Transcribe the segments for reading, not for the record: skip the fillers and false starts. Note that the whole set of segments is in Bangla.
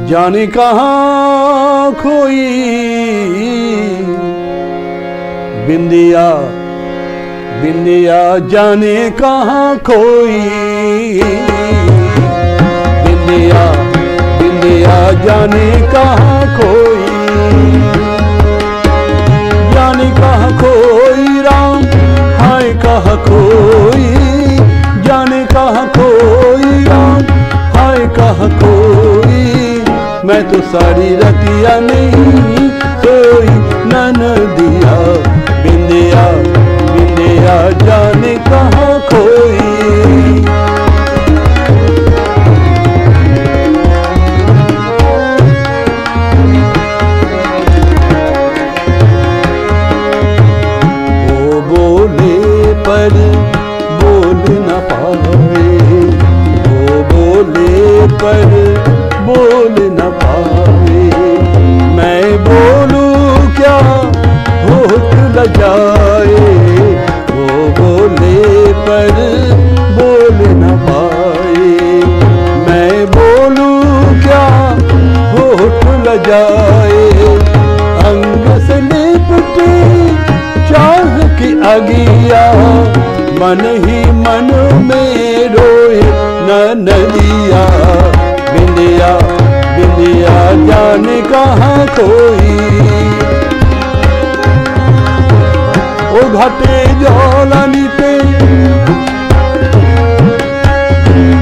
जाने कहाँ खोई बिंदिया बिंदिया, जाने कहाँ खोई बिंदिया बिंदिया, जाने कहाँ खोई, जाने कहाँ खोई राम, हाय कहाँ खोई, जाने कहाँ खोई राम, हाय कहाँ खोई। मैं तो सारी रतिया नहीं सोई ननदिया, बिंदिया बिंदिया, जाने कहाँ खोई। वो बोले पर बोल न पाए, वो बोले पर बोल न पाए। मैं बोलूं क्या होठ लजाए, वो बोले पर बोल न पाए। मैं बोलूं क्या होठ लजाए, अंग से लिपटे चाह की अगिया, मन ही मन में रोए ननदिया, बिंदिया बिंदिया, जाने कहाँ खोई। ओ घाटे जलानी पे,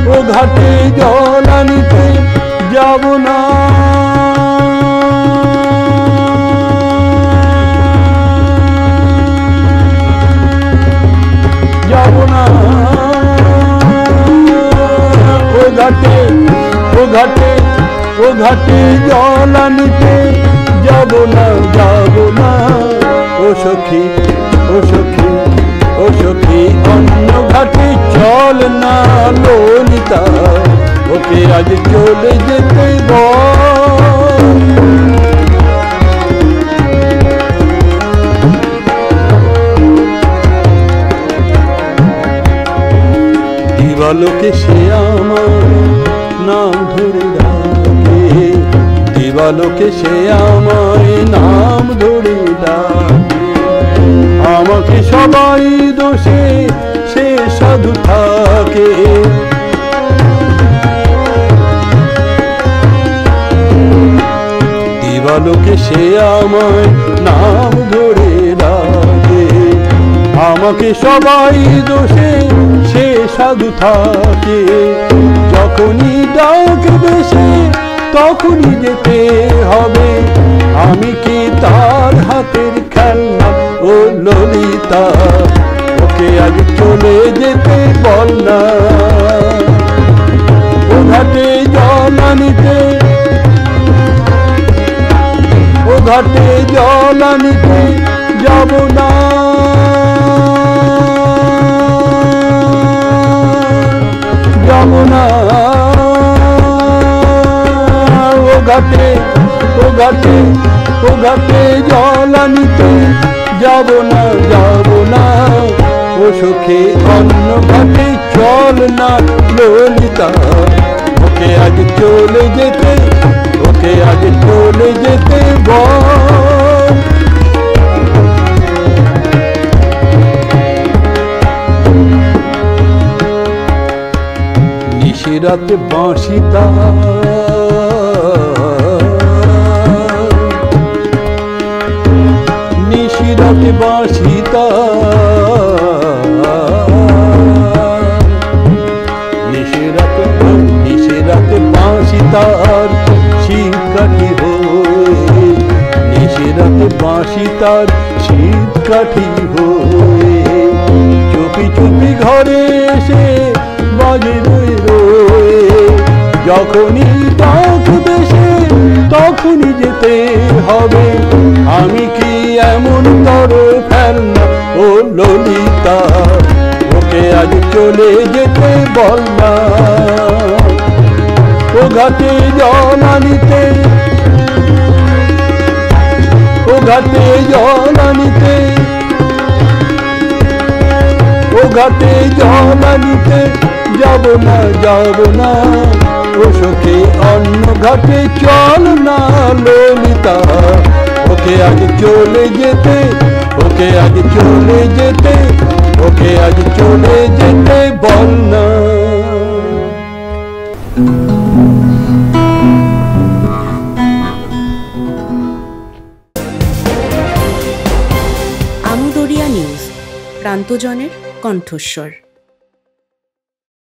ओ घाटे जलानी पे जाबो ना, जाबो ना। ओ घाटे ओ घाटे ओ घाटे जलानी पे जाबो ना, जाबो ना। ओ सखी ओ सखी ओ सखी, অন্য ঘাটে চল না ললিতা, ওকে আজ চলে যেতে বল। দিবালোকে সে আমার নাম ধরে ডাকে, দিবালোকে সে আমায় নাম ধরে ডাকে। আমাকে সবাই দোষে সে সাধু থাকে, দিবালোকে সে আমায় নাম ধরে ডাকে। আমাকে সবাই দোষে সে সাধু থাকে, যখনই ডাকবে সে তখনই যেতে হবে। আমি কি তার হাতের খেলনা ও ললিতা, ওকে আজ চলে যেতে বল না। ও ঘাটে জল আনিতে, ও ঘাটে জল আনিতে যাব না, যাব না। ও ঘাটে ও ঘাটে ও ঘাটে জল আনিতে যাব না, যাব না। ও সখী অন্য ঘাটে চল না ললিতা, ওকে আজ চলে যেতে, ওকে আজ চলে যেতে বল। নিশিরাতে বাঁশি তার, নিশিরাতে বাঁশি তার, নিশিরাতে বাঁশি তার শীতকাঠি হয়ে, নিশিরাতে বাঁশি তার শীতকাঠি হয়ে। চুপি চুপি ঘরে এসে বাজে রয়ে রয়ে, যখনই ডাকবে সে তখনই যেতে হবে। আমি কি এমন তর ফেলনা ও ললিতা, ওকে আজ চলে যেতে বল না। ও ঘাটে জল আনিতে, ও ঘাটে জল আনিতে, ও ও ঘাটে জল আনিতে যাব না যাব না, ও সখে অন্য ঘাটে চল না ললিতা। ওকে আজ চলে যেতে, ওকে আজ চলে যেতে, ওকে আজ চলে যেতে বল না। আমদরিয়া নিউজ, প্রান্তজনের কণ্ঠস্বর।